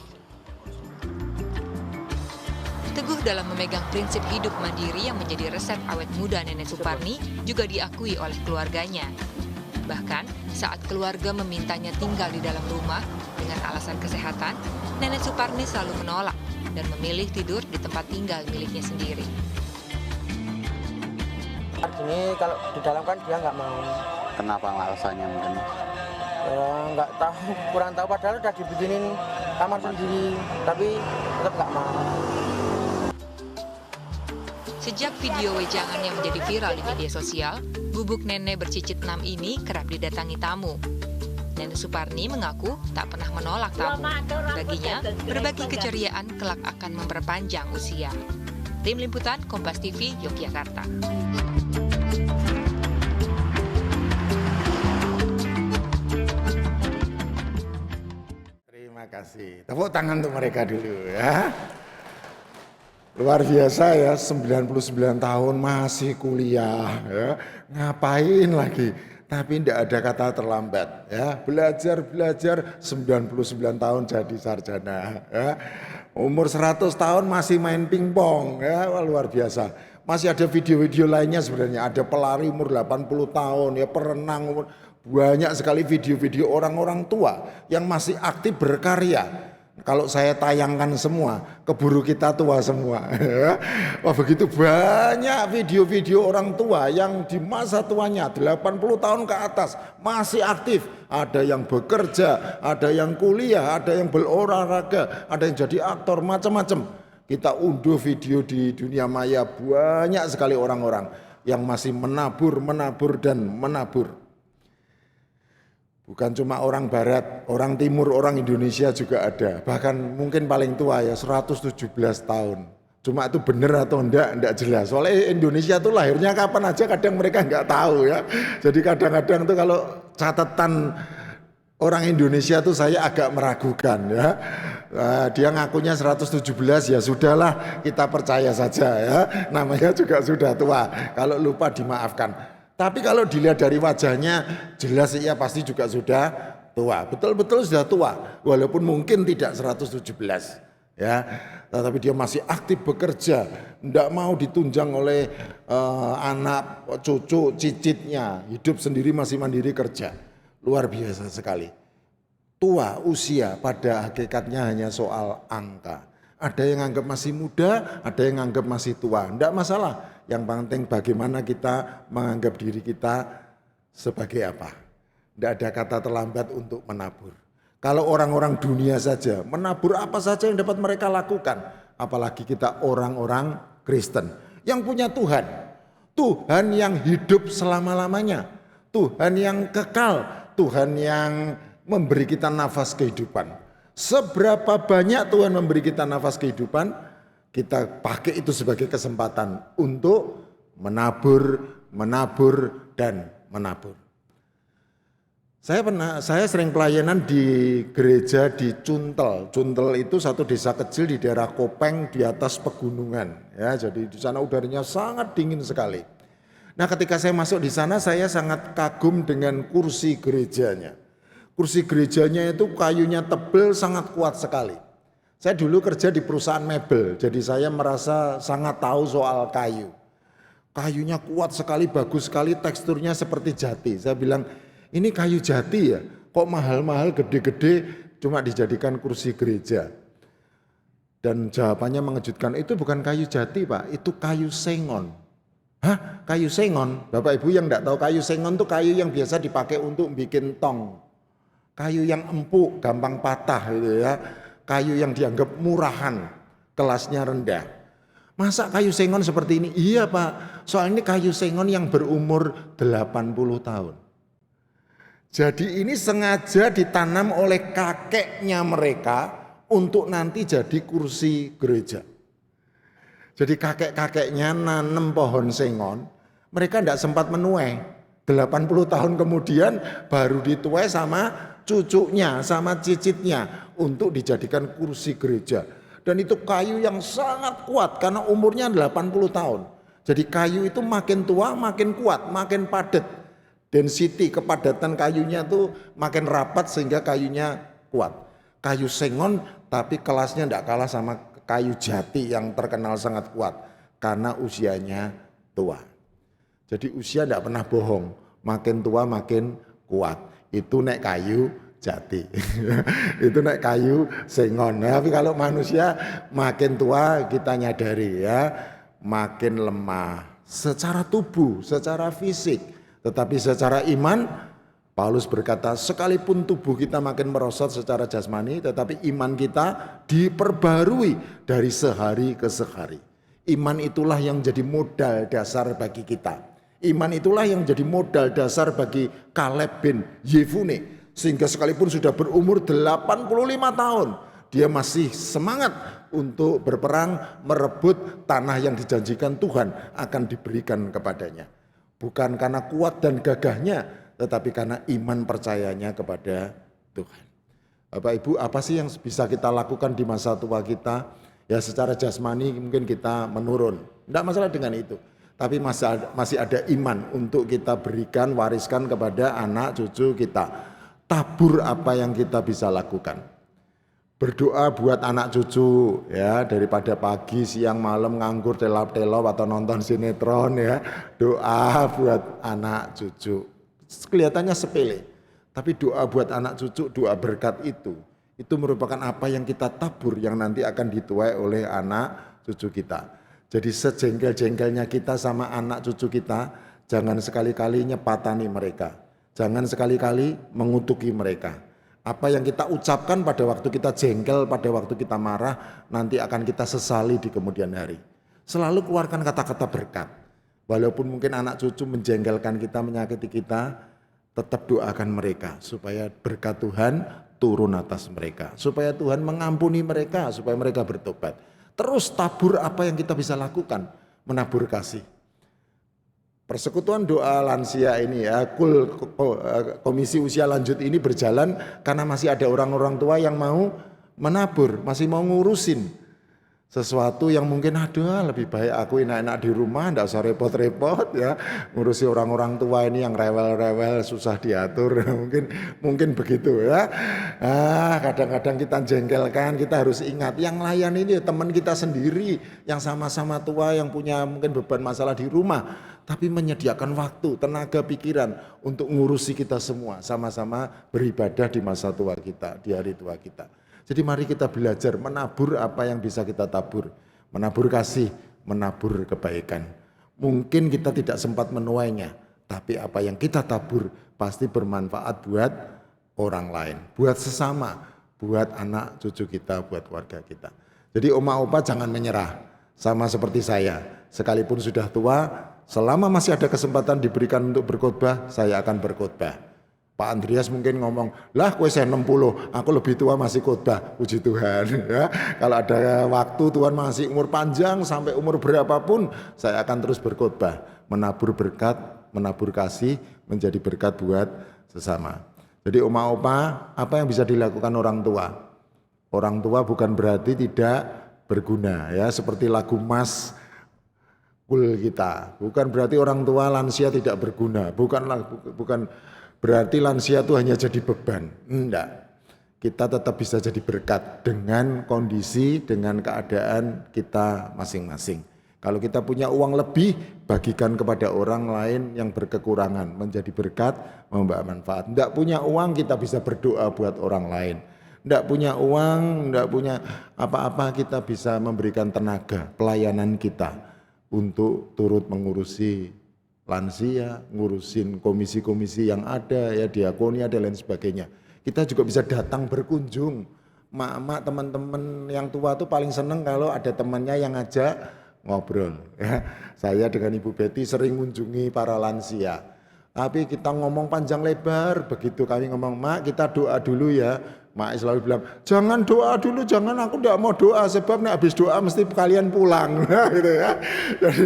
Teguh dalam memegang prinsip hidup mandiri yang menjadi resep awet muda Nenek Suparni juga diakui oleh keluarganya. Bahkan saat keluarga memintanya tinggal di dalam rumah dengan alasan kesehatan, Nenek Suparni selalu menolak dan memilih tidur di tempat tinggal miliknya sendiri. Ini kalau di dalam kan dia nggak mau. Kenapa alasannya mungkin? Nggak tahu, kurang tahu, padahal udah dibikinin kamar sendiri, tapi tetap nggak mau. Sejak video wejangan yang menjadi viral di media sosial, gubuk nenek bercicit 6 ini kerap didatangi tamu. Nenek Suparni mengaku tak pernah menolak tamu. Baginya, berbagi keceriaan kelak akan memperpanjang usia. Tim Liputan Kompas TV, Yogyakarta. Terima kasih. Tepuk tangan untuk mereka dulu ya. Luar biasa ya, 99 tahun masih kuliah ya. Ngapain lagi? Tapi tidak ada kata terlambat ya. Belajar 99 tahun jadi sarjana ya. Umur 100 tahun masih main pingpong ya. Wah, luar biasa. Masih ada video-video lainnya sebenarnya. Ada pelari umur 80 tahun ya, perenang umur, banyak sekali video-video orang-orang tua yang masih aktif berkarya. Kalau saya tayangkan semua, keburu kita tua semua. Wah, begitu banyak video-video orang tua yang di masa tuanya 80 tahun ke atas masih aktif. Ada yang bekerja, ada yang kuliah, ada yang berolahraga, ada yang jadi aktor, macam-macam. Kita unduh video di dunia maya, banyak sekali orang-orang yang masih menabur dan menabur. Bukan cuma orang barat, orang timur, orang Indonesia juga ada. Bahkan mungkin paling tua ya 117 tahun. Cuma itu benar atau enggak jelas. Soalnya Indonesia tuh lahirnya kapan aja kadang mereka enggak tahu ya. Jadi kadang-kadang tuh kalau catatan orang Indonesia tuh saya agak meragukan ya. Dia ngakunya 117 ya sudahlah, kita percaya saja ya. Namanya juga sudah tua. Kalau lupa dimaafkan. Tapi kalau dilihat dari wajahnya jelas ia pasti juga sudah tua. Betul-betul sudah tua walaupun mungkin tidak 117 ya. Tetapi dia masih aktif bekerja, tidak mau ditunjang oleh anak, cucu, cicitnya. Hidup sendiri masih mandiri kerja. Luar biasa sekali. Tua usia pada hakikatnya hanya soal angka. Ada yang anggap masih muda, ada yang anggap masih tua. Tidak masalah. Yang penting bagaimana kita menganggap diri kita sebagai apa. Tidak ada kata terlambat untuk menabur. Kalau orang-orang dunia saja, menabur apa saja yang dapat mereka lakukan. Apalagi kita orang-orang Kristen yang punya Tuhan. Tuhan yang hidup selama-lamanya. Tuhan yang kekal. Tuhan yang memberi kita nafas kehidupan. Seberapa banyak Tuhan memberi kita nafas kehidupan, kita pakai itu sebagai kesempatan untuk menabur, dan menabur. Saya sering pelayanan di gereja di Cuntel. Cuntel itu satu desa kecil di daerah Kopeng di atas pegunungan. Ya, jadi di sana udaranya sangat dingin sekali. Nah, ketika saya masuk di sana, saya sangat kagum dengan kursi gerejanya. Kursi gerejanya itu kayunya tebal, sangat kuat sekali. Saya dulu kerja di perusahaan mebel, jadi saya merasa sangat tahu soal kayu. Kayunya kuat sekali, bagus sekali, teksturnya seperti jati. Saya bilang, ini kayu jati ya? Kok mahal-mahal, gede-gede, cuma dijadikan kursi gereja. Dan jawabannya mengejutkan, itu bukan kayu jati Pak, itu kayu sengon. Hah? Kayu sengon? Bapak Ibu yang enggak tahu, kayu sengon itu kayu yang biasa dipakai untuk bikin tong. Kayu yang empuk, gampang patah gitu ya. Kayu yang dianggap murahan, kelasnya rendah. Masa kayu sengon seperti ini? Iya Pak, soal ini kayu sengon yang berumur 80 tahun. Jadi ini sengaja ditanam oleh kakeknya mereka untuk nanti jadi kursi gereja. Jadi kakek-kakeknya nanam pohon sengon, mereka tidak sempat menuai. 80 tahun kemudian baru dituai sama cucunya, sama cicitnya untuk dijadikan kursi gereja. Dan itu kayu yang sangat kuat karena umurnya 80 tahun. Jadi kayu itu makin tua makin kuat, makin padat. Density, kepadatan kayunya tuh makin rapat sehingga kayunya kuat. Kayu sengon tapi kelasnya tidak kalah sama kayu jati yang terkenal sangat kuat karena usianya tua. Jadi usia tidak pernah bohong, makin tua makin kuat. Itu nek kayu jati, itu nek kayu sengon. Tapi kalau manusia makin tua kita nyadari ya, makin lemah secara tubuh, secara fisik. Tetapi secara iman, Paulus berkata sekalipun tubuh kita makin merosot secara jasmani, tetapi iman kita diperbarui dari sehari ke sehari. Iman itulah yang jadi modal dasar bagi kita. Iman itulah yang jadi modal dasar bagi Kaleb bin Yefune. Sehingga sekalipun sudah berumur 85 tahun, dia masih semangat untuk berperang merebut tanah yang dijanjikan Tuhan akan diberikan kepadanya. Bukan karena kuat dan gagahnya, tetapi karena iman percayanya kepada Tuhan. Bapak Ibu, apa sih yang bisa kita lakukan di masa tua kita? Ya secara jasmani mungkin kita menurun, tidak masalah dengan itu. Tapi masih ada iman untuk kita berikan, wariskan kepada anak cucu kita. Tabur apa yang kita bisa lakukan. Berdoa buat anak cucu ya, daripada pagi siang malam nganggur telap-telop atau nonton sinetron ya. Doa buat anak cucu. Kelihatannya sepele, tapi doa buat anak cucu, doa berkat itu merupakan apa yang kita tabur yang nanti akan dituai oleh anak cucu kita. Jadi sejengkel-jengkelnya kita sama anak cucu kita, jangan sekali-kali nyepatani mereka. Jangan sekali-kali mengutuki mereka. Apa yang kita ucapkan pada waktu kita jengkel, pada waktu kita marah, nanti akan kita sesali di kemudian hari. Selalu keluarkan kata-kata berkat. Walaupun mungkin anak cucu menjengkelkan kita, menyakiti kita, tetap doakan mereka supaya berkat Tuhan turun atas mereka. Supaya Tuhan mengampuni mereka, supaya mereka bertobat. Terus tabur apa yang kita bisa lakukan, menabur kasih. Persekutuan doa lansia ini ya, komisi usia lanjut ini berjalan karena masih ada orang-orang tua yang mau menabur, masih mau ngurusin sesuatu yang mungkin lebih baik aku enak-enak di rumah, enggak usah repot-repot ya, ngurusi orang-orang tua ini yang rewel-rewel susah diatur, mungkin begitu ya. Kadang-kadang kita jengkelkan, kita harus ingat yang layan ini teman kita sendiri yang sama-sama tua, yang punya mungkin beban masalah di rumah, tapi menyediakan waktu, tenaga, pikiran untuk ngurusi kita semua, sama-sama beribadah di masa tua kita, di hari tua kita. Jadi mari kita belajar menabur apa yang bisa kita tabur. Menabur kasih, menabur kebaikan. Mungkin kita tidak sempat menuainya, tapi apa yang kita tabur pasti bermanfaat buat orang lain, buat sesama, buat anak cucu kita, buat keluarga kita. Jadi oma-opa jangan menyerah, sama seperti saya. Sekalipun sudah tua, selama masih ada kesempatan diberikan untuk berkhotbah, saya akan berkhotbah. Pak Andreas mungkin ngomong, lah kowe 60, aku lebih tua masih khotbah, puji Tuhan. Ya, kalau ada waktu Tuhan masih umur panjang sampai umur berapapun, saya akan terus berkhotbah, menabur berkat, menabur kasih, menjadi berkat buat sesama. Jadi oma-opa, apa yang bisa dilakukan orang tua? Orang tua bukan berarti tidak berguna, ya seperti lagu Mas Kul kita. Bukan berarti orang tua lansia tidak berguna, bukan berarti lansia itu hanya jadi beban. Enggak. Kita tetap bisa jadi berkat dengan kondisi, dengan keadaan kita masing-masing. Kalau kita punya uang lebih, bagikan kepada orang lain yang berkekurangan, menjadi berkat, membawa manfaat. Enggak punya uang, kita bisa berdoa buat orang lain. Enggak punya uang, enggak punya apa-apa, kita bisa memberikan tenaga, pelayanan kita untuk turut mengurusi lansia, ngurusin komisi-komisi yang ada, ya diakonia dan lain sebagainya. Kita juga bisa datang berkunjung. Mak-mak, teman-teman yang tua tuh paling seneng kalau ada temannya yang ngajak ngobrol. Ya. Saya dengan Ibu Betty sering mengunjungi para lansia. Tapi kita ngomong panjang lebar, begitu kami ngomong, Mak kita doa dulu ya. Mak selalu bilang, jangan doa dulu, jangan, aku tidak mau doa, sebab habis doa mesti kalian pulang. Gitu ya. Jadi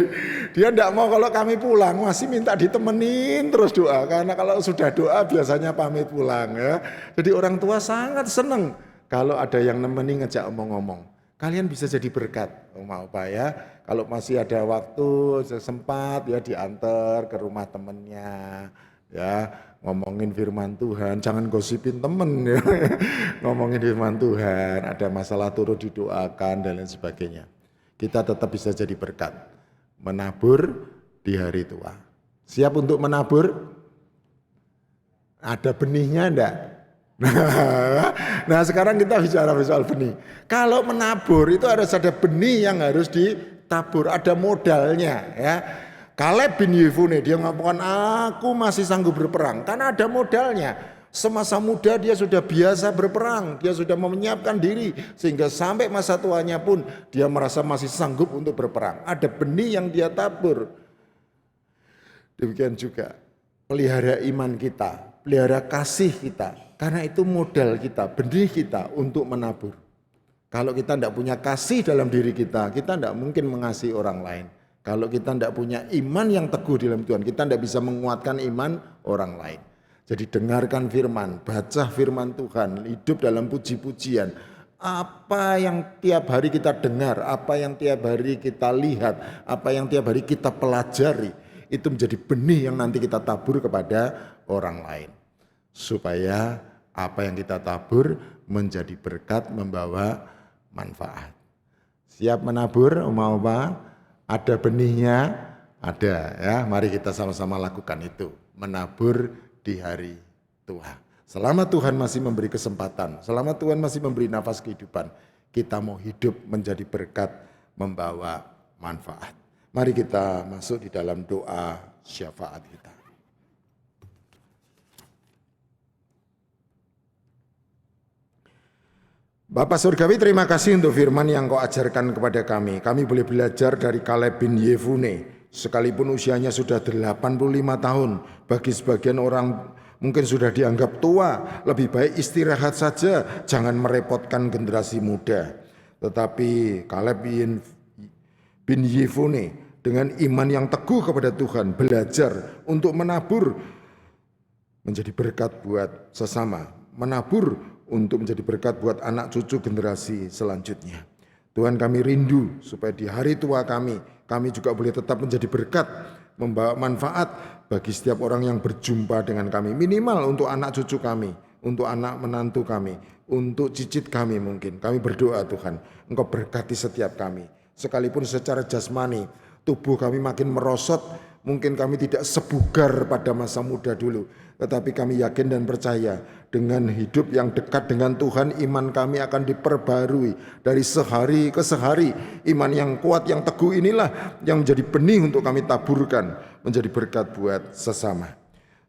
dia tidak mau kalau kami pulang, masih minta ditemenin terus doa. Karena kalau sudah doa biasanya pamit pulang. Ya. Jadi orang tua sangat senang kalau ada yang nemenin ngejak omong-omong. Kalian bisa jadi berkat, Oma Opa ya. Kalau masih ada waktu, sempat ya diantar ke rumah temennya, ya ngomongin firman Tuhan, jangan gosipin temen ya. Ngomongin firman Tuhan, ada masalah turut didoakan dan lain sebagainya. Kita tetap bisa jadi berkat, menabur di hari tua. Siap untuk menabur? Ada benihnya enggak? Nah sekarang kita bicara soal benih. Kalau menabur itu harus ada benih yang harus ditabur, ada modalnya ya. Kaleb bin Yefune dia mengatakan aku masih sanggup berperang karena ada modalnya. Semasa muda dia sudah biasa berperang, dia sudah menyiapkan diri sehingga sampai masa tuanya pun dia merasa masih sanggup untuk berperang. Ada benih yang dia tabur. Demikian juga pelihara iman kita, pelihara kasih kita. Karena itu modal kita, benih kita untuk menabur. Kalau kita tidak punya kasih dalam diri kita tidak mungkin mengasihi orang lain. Kalau kita tidak punya iman yang teguh dalam Tuhan, kita tidak bisa menguatkan iman orang lain. Jadi dengarkan firman, baca firman Tuhan, hidup dalam puji-pujian. Apa yang tiap hari kita dengar, apa yang tiap hari kita lihat, apa yang tiap hari kita pelajari, itu menjadi benih yang nanti kita tabur kepada orang lain. Supaya apa yang kita tabur menjadi berkat, membawa manfaat. Siap menabur, Oma-oma? Ada benihnya? Ada ya. Mari kita sama-sama lakukan itu. Menabur di hari tua. Selama Tuhan masih memberi kesempatan, selama Tuhan masih memberi nafas kehidupan, kita mau hidup menjadi berkat, membawa manfaat. Mari kita masuk di dalam doa syafaat kita. Bapak Surgawi, terima kasih untuk firman yang Kau ajarkan kepada kami. Kami boleh belajar dari Kaleb bin Yefune. Sekalipun usianya sudah 85 tahun, bagi sebagian orang mungkin sudah dianggap tua, lebih baik istirahat saja, jangan merepotkan generasi muda. Tetapi Kaleb bin Yefune dengan iman yang teguh kepada Tuhan, belajar untuk menabur menjadi berkat buat sesama, menabur untuk menjadi berkat buat anak cucu generasi selanjutnya. Tuhan, kami rindu supaya di hari tua kami juga boleh tetap menjadi berkat, membawa manfaat bagi setiap orang yang berjumpa dengan kami. Minimal untuk anak cucu kami, untuk anak menantu kami, untuk cicit kami mungkin. Kami berdoa Tuhan, Engkau berkati setiap kami. Sekalipun secara jasmani, tubuh kami makin merosot, mungkin kami tidak sebugar pada masa muda dulu. Tetapi kami yakin dan percaya dengan hidup yang dekat dengan Tuhan, iman kami akan diperbarui dari sehari ke sehari. Iman yang kuat, yang teguh inilah yang menjadi benih untuk kami taburkan, menjadi berkat buat sesama.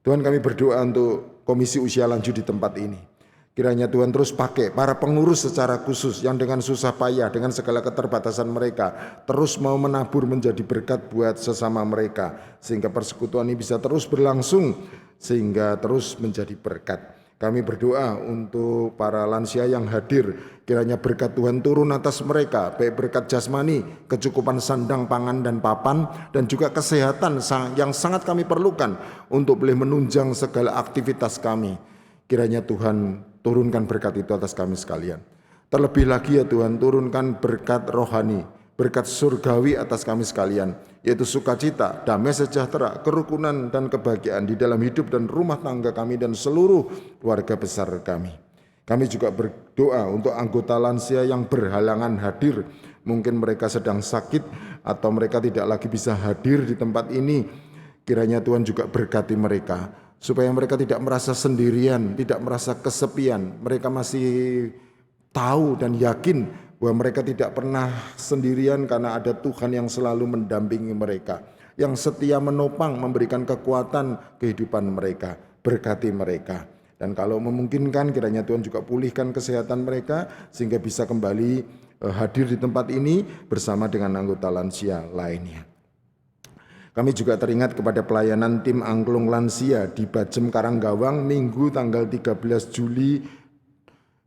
Tuhan, kami berdoa untuk Komisi Usia Lanjut di tempat ini. Kiranya Tuhan terus pakai para pengurus secara khusus yang dengan susah payah, dengan segala keterbatasan mereka, terus mau menabur menjadi berkat buat sesama mereka. Sehingga persekutuan ini bisa terus berlangsung, sehingga terus menjadi berkat. Kami berdoa untuk para lansia yang hadir, kiranya berkat Tuhan turun atas mereka, baik berkat jasmani, kecukupan sandang, pangan, dan papan, dan juga kesehatan yang sangat kami perlukan untuk boleh menunjang segala aktivitas kami. Kiranya Tuhan turunkan berkat itu atas kami sekalian. Terlebih lagi ya Tuhan, turunkan berkat rohani, berkat surgawi atas kami sekalian, yaitu sukacita, damai sejahtera, kerukunan dan kebahagiaan di dalam hidup dan rumah tangga kami dan seluruh keluarga besar kami. Kami juga berdoa untuk anggota lansia yang berhalangan hadir. Mungkin mereka sedang sakit atau mereka tidak lagi bisa hadir di tempat ini. Kiranya Tuhan juga berkati mereka, supaya mereka tidak merasa sendirian, tidak merasa kesepian. Mereka masih tahu dan yakin bahwa mereka tidak pernah sendirian karena ada Tuhan yang selalu mendampingi mereka, yang setia menopang, memberikan kekuatan kehidupan mereka. Berkati mereka. Dan kalau memungkinkan kiranya Tuhan juga pulihkan kesehatan mereka sehingga bisa kembali hadir di tempat ini bersama dengan anggota lansia lainnya. Kami juga teringat kepada pelayanan tim angklung lansia di Bajem Karanggawang Minggu tanggal 13 Juli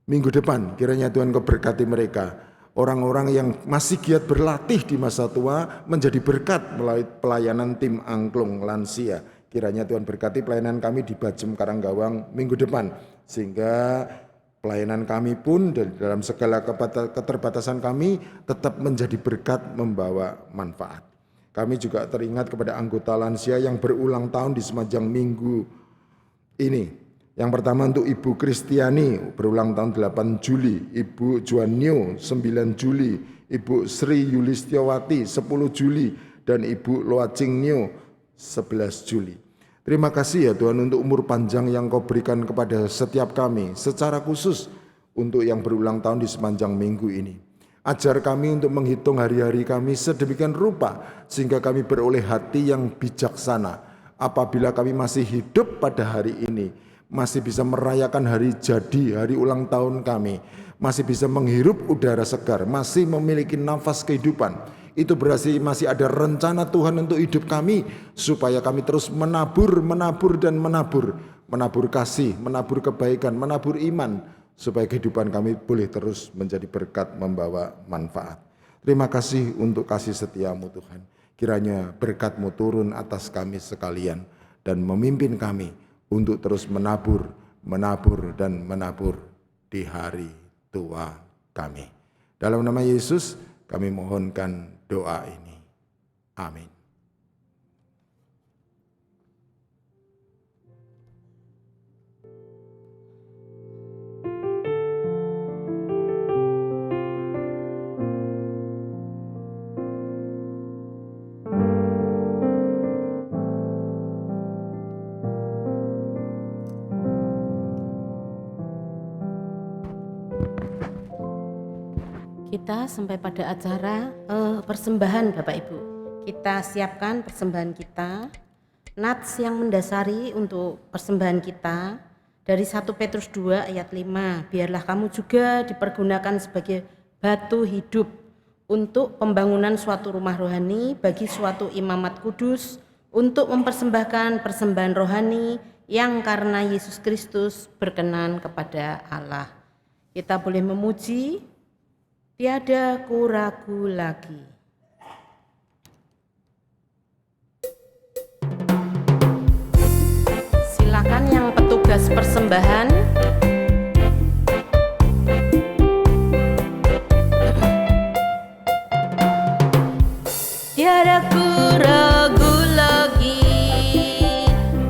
minggu depan. Kiranya Tuhan Kau berkati mereka. Orang-orang yang masih giat berlatih di masa tua menjadi berkat melalui pelayanan tim angklung lansia. Kiranya Tuhan berkati pelayanan kami di Bajem Karanggawang minggu depan. Sehingga pelayanan kami pun dalam segala keterbatasan kami tetap menjadi berkat membawa manfaat. Kami juga teringat kepada anggota lansia yang berulang tahun di sepanjang minggu ini. Yang pertama untuk Ibu Kristiani berulang tahun 8 Juli, Ibu Juanio 9 Juli, Ibu Sri Yulistiawati 10 Juli, dan Ibu Loacingio 11 Juli. Terima kasih ya Tuhan untuk umur panjang yang Kau berikan kepada setiap kami, secara khusus untuk yang berulang tahun di sepanjang minggu ini. Ajar kami untuk menghitung hari-hari kami sedemikian rupa sehingga kami beroleh hati yang bijaksana. Apabila kami masih hidup pada hari ini, masih bisa merayakan hari jadi, hari ulang tahun kami, masih bisa menghirup udara segar, masih memiliki nafas kehidupan, itu berarti masih ada rencana Tuhan untuk hidup kami, supaya kami terus menabur dan menabur kasih, menabur kebaikan, menabur iman, supaya kehidupan kami boleh terus menjadi berkat membawa manfaat. Terima kasih untuk kasih setiamu Tuhan. Kiranya berkat-Mu turun atas kami sekalian dan memimpin kami untuk terus menabur dan menabur di hari tua kami. Dalam nama Yesus kami mohonkan doa ini. Amin. Kita sampai pada acara persembahan Bapak Ibu. Kita siapkan persembahan kita. Nats yang mendasari untuk persembahan kita dari 1 Petrus 2 ayat 5. Biarlah kamu juga dipergunakan sebagai batu hidup untuk pembangunan suatu rumah rohani bagi suatu imamat kudus, untuk mempersembahkan persembahan rohani yang karena Yesus Kristus berkenan kepada Allah. Kita boleh memuji. Tiada ku ragu lagi. Silakan yang petugas persembahan. Tiada ku ragu lagi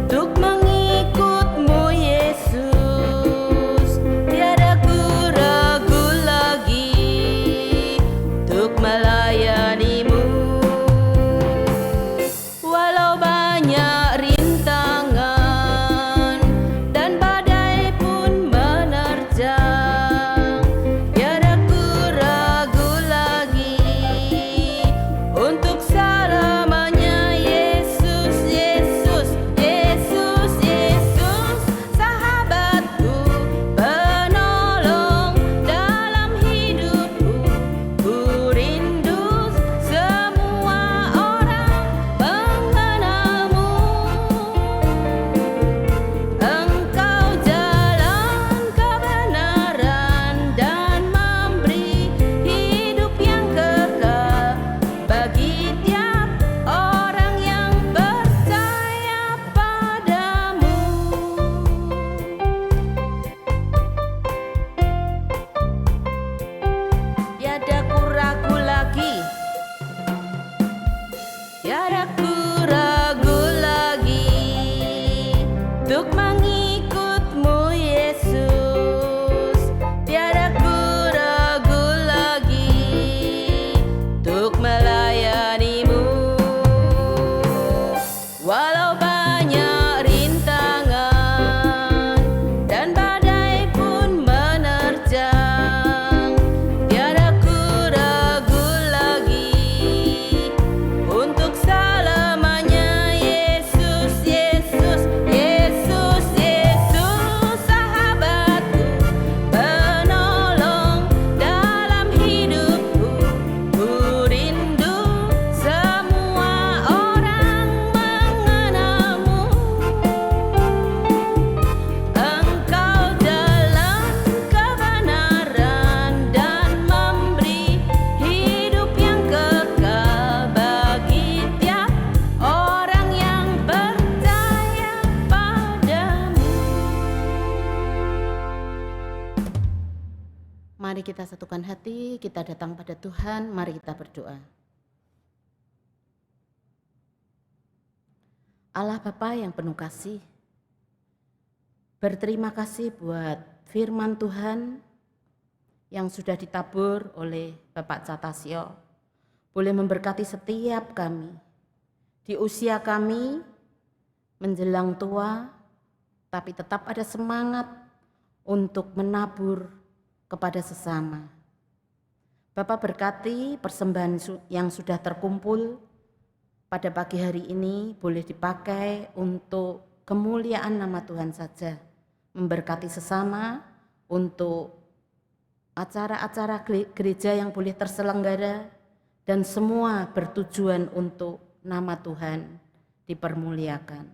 untuk mengikut-Mu Yesus. Tiada ku ragu lagi untuk melayani-Mu. Walau banyak rintangan dan badai pun menerjang, tiada ku ragu lagi untuk selamanya. Yesus, Yesus, Yesus, Yesus, sahabatku, penolong dalam hidupku. Ku rindu semua orang mengenal-Mu. Engkau jalan kebenaran dan memberi hidup yang kekal bagi tiap orang yang percaya padamu. Tiada ku ragu lagi, tiada ku ragu lagi untuk mengikut-Mu Yesus. Tiada ku ragu lagi untuk melayani-Mu. Walau banyak rintangan dan badai pun menerjang, tiada ku ragu lagi untuk selamanya. Yesus, Yesus, Yesus, Yesus, sahabatku, penolong dalam hidupku. Ku rindu semua orang Mari kita satukan hati, kita datang pada Tuhan, mari kita berdoa. Allah Bapa yang penuh kasih, berterima kasih buat firman Tuhan yang sudah ditabur oleh Bapak Catasio, boleh memberkati setiap kami di usia kami menjelang tua, tapi tetap ada semangat untuk menabur kepada sesama. Bapak berkati persembahan yang sudah terkumpul pada pagi hari ini boleh dipakai untuk kemuliaan nama Tuhan saja, memberkati sesama untuk acara-acara gereja yang boleh terselenggara dan semua bertujuan untuk nama Tuhan dipermuliakan.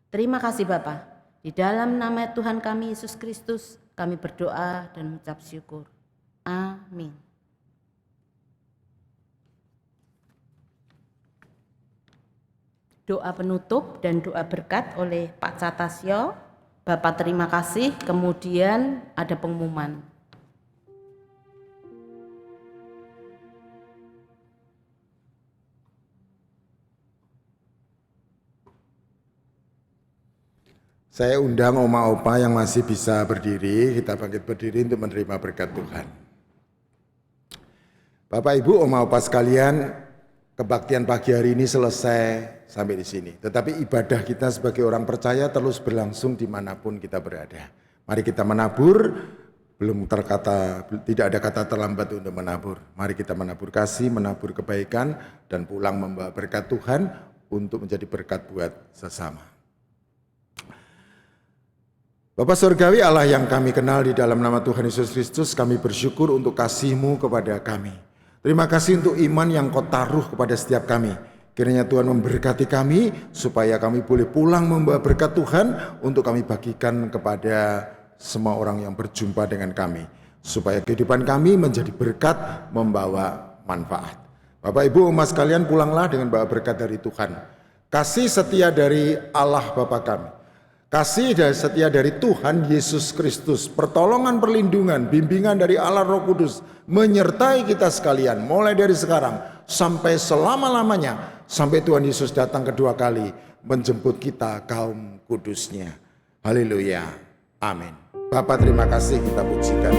Terima kasih Bapa, di dalam nama Tuhan kami Yesus Kristus kami berdoa dan mengucap syukur. Amin. Doa penutup dan doa berkat oleh Pak Catasio. Bapak terima kasih, kemudian ada pengumuman. Saya undang Oma Opa yang masih bisa berdiri, kita bangkit berdiri untuk menerima berkat Tuhan. Bapak Ibu, Oma Opa sekalian, kebaktian pagi hari ini selesai sampai di sini. Tetapi ibadah kita sebagai orang percaya terus berlangsung dimanapun kita berada. Mari kita menabur, tidak ada kata terlambat untuk menabur. Mari kita menabur kasih, menabur kebaikan, dan pulang membawa berkat Tuhan untuk menjadi berkat buat sesama. Bapa Surgawi, Allah yang kami kenal di dalam nama Tuhan Yesus Kristus, kami bersyukur untuk kasih-Mu kepada kami. Terima kasih untuk iman yang Kau taruh kepada setiap kami. Kiranya Tuhan memberkati kami, supaya kami boleh pulang membawa berkat Tuhan untuk kami bagikan kepada semua orang yang berjumpa dengan kami. Supaya kehidupan kami menjadi berkat, membawa manfaat. Bapak Ibu Umat sekalian, pulanglah dengan bawa berkat dari Tuhan. Kasih setia dari Allah Bapa kami. Kasih dan setia dari Tuhan Yesus Kristus, pertolongan, perlindungan, bimbingan dari Allah Roh Kudus menyertai kita sekalian mulai dari sekarang sampai selama-lamanya, sampai Tuhan Yesus datang kedua kali menjemput kita kaum kudusnya. Haleluya. Amin. Bapa terima kasih, kita pujikan.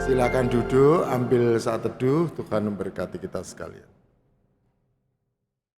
Silakan duduk, ambil saat teduh, Tuhan memberkati kita sekalian.